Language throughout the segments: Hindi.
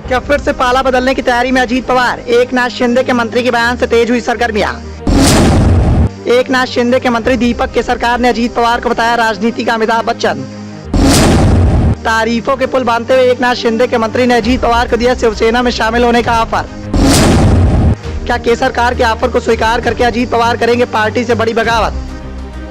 क्या फिर से पाला बदलने की तैयारी में अजीत पवार? एकनाथ शिंदे के मंत्री के बयान से तेज हुई सरगर्मियां। एकनाथ शिंदे के मंत्री दीपक केसरकर ने अजीत पवार को बताया राजनीति का अमिताभ बच्चन। तारीफों के पुल बांधते हुए एकनाथ शिंदे के मंत्री ने अजीत पवार को दिया शिवसेना में शामिल होने का ऑफर। क्या केसरकर के ऑफर को स्वीकार करके अजीत पवार करेंगे पार्टी से बड़ी बगावत?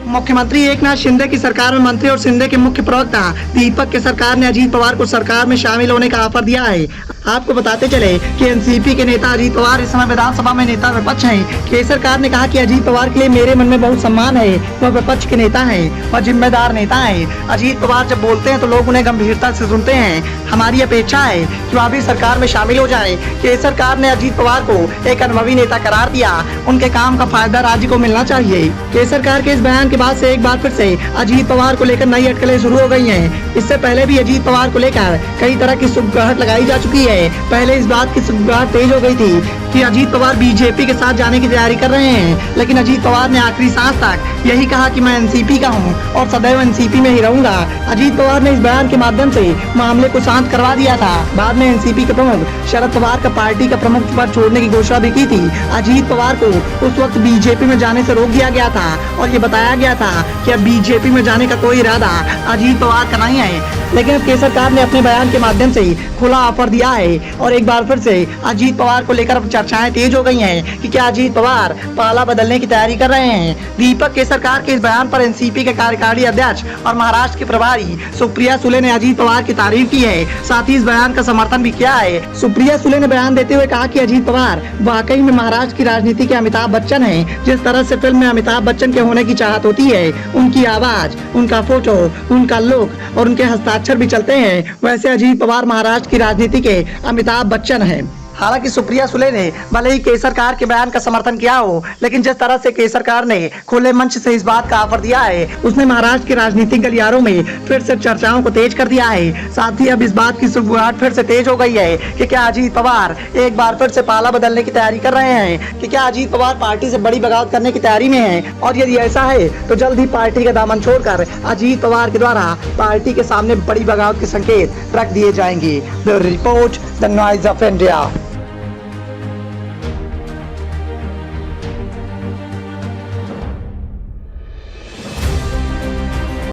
मुख्यमंत्री एकनाथ शिंदे की सरकार में मंत्री और शिंदे के मुख्य प्रवक्ता दीपक केसरकर ने अजीत पवार को सरकार में शामिल होने का ऑफर दिया है। आपको बताते चले कि एनसीपी के नेता अजीत पवार इस समय विधानसभा में नेता विपक्ष हैं। केसरकर ने कहा कि अजीत पवार के लिए मेरे मन में बहुत सम्मान है, वह विपक्ष के नेता हैं और जिम्मेदार नेता हैं। अजीत पवार जब बोलते हैं तो लोग उन्हें गंभीरता से सुनते हैं। हमारी अपेक्षा है कि वह भी सरकार में शामिल हो जाए। केसरकर ने अजीत पवार को एक अनुभवी नेता करार दिया। उनके काम का फायदा राज्य को मिलना चाहिए। केसरकर के इस बयान के बाद से एक बार फिर से अजीत पवार को लेकर नई अटकलें शुरू हो गई हैं। इससे पहले भी अजीत पवार को लेकर कई तरह की सुगबुगाहट लगाई जा चुकी है। पहले इस बात की सुगबुगाहट तेज हो गई थी कि अजीत पवार बीजेपी के साथ जाने की तैयारी कर रहे हैं, लेकिन अजीत पवार ने आखिरी सांस तक यही कहा कि मैं एनसीपी का हूं और सदैव एनसीपी में ही रहूंगा। अजीत पवार ने इस बयान के माध्यम से मामले को शांत करवा दिया था। बाद में एनसीपी के प्रमुख शरद पवार का पार्टी का प्रमुख पद छोड़ने की घोषणा भी की थी। अजीत पवार को उस वक्त बीजेपी में जाने से रोक दिया गया था और ये बताया गया था कि अब बीजेपी में जाने का कोई इरादा अजीत पवार का नहीं है। लेकिन अब केसरकर ने अपने बयान के माध्यम से खुला ऑफर दिया है और एक बार फिर से अजीत पवार को लेकर अब चर्चाएं तेज हो गई हैं कि क्या अजीत पवार पाला बदलने की तैयारी कर रहे हैं। दीपक केसरकर के इस बयान पर एनसीपी के कार्यकारी अध्यक्ष और महाराष्ट्र की प्रभारी सुप्रिया सुले ने अजीत पवार की तारीफ की है। साथ ही इस बयान का समर्थन भी किया है। सुप्रिया सुले ने बयान देते हुए कहा कि अजीत पवार वाकई में महाराष्ट्र की राजनीति के अमिताभ बच्चन है। जिस तरह से फिल्म में अमिताभ बच्चन के होने की चाहत होती है, उनकी आवाज, उनका फोटो, उनका लुक और उनके हस्ताक्षर भी चलते हैं, वैसे अजीत पवार महाराष्ट्र की राजनीति के अमिताभ बच्चन हैं। हालांकि सुप्रिया सुले ने भले ही केसरकर के बयान का समर्थन किया हो, लेकिन जिस तरह से केसरकर ने खुले मंच से इस बात का ऑफर दिया है, उसने महाराष्ट्र के राजनीतिक गलियारों में फिर से चर्चाओं को तेज कर दिया है। साथ ही अब इस बात की सुगबुगाहट फिर से तेज हो गई है कि क्या अजीत पवार एक बार फिर से पाला बदलने की तैयारी कर रहे हैं, कि क्या अजीत पवार पार्टी से बड़ी बगावत करने की तैयारी में है। और यदि ऐसा है तो जल्द ही पार्टी का दामन छोड़कर अजीत पवार के द्वारा पार्टी के सामने बड़ी बगावत के संकेत रख दिए जाएंगे। Bureau report, the noise of India.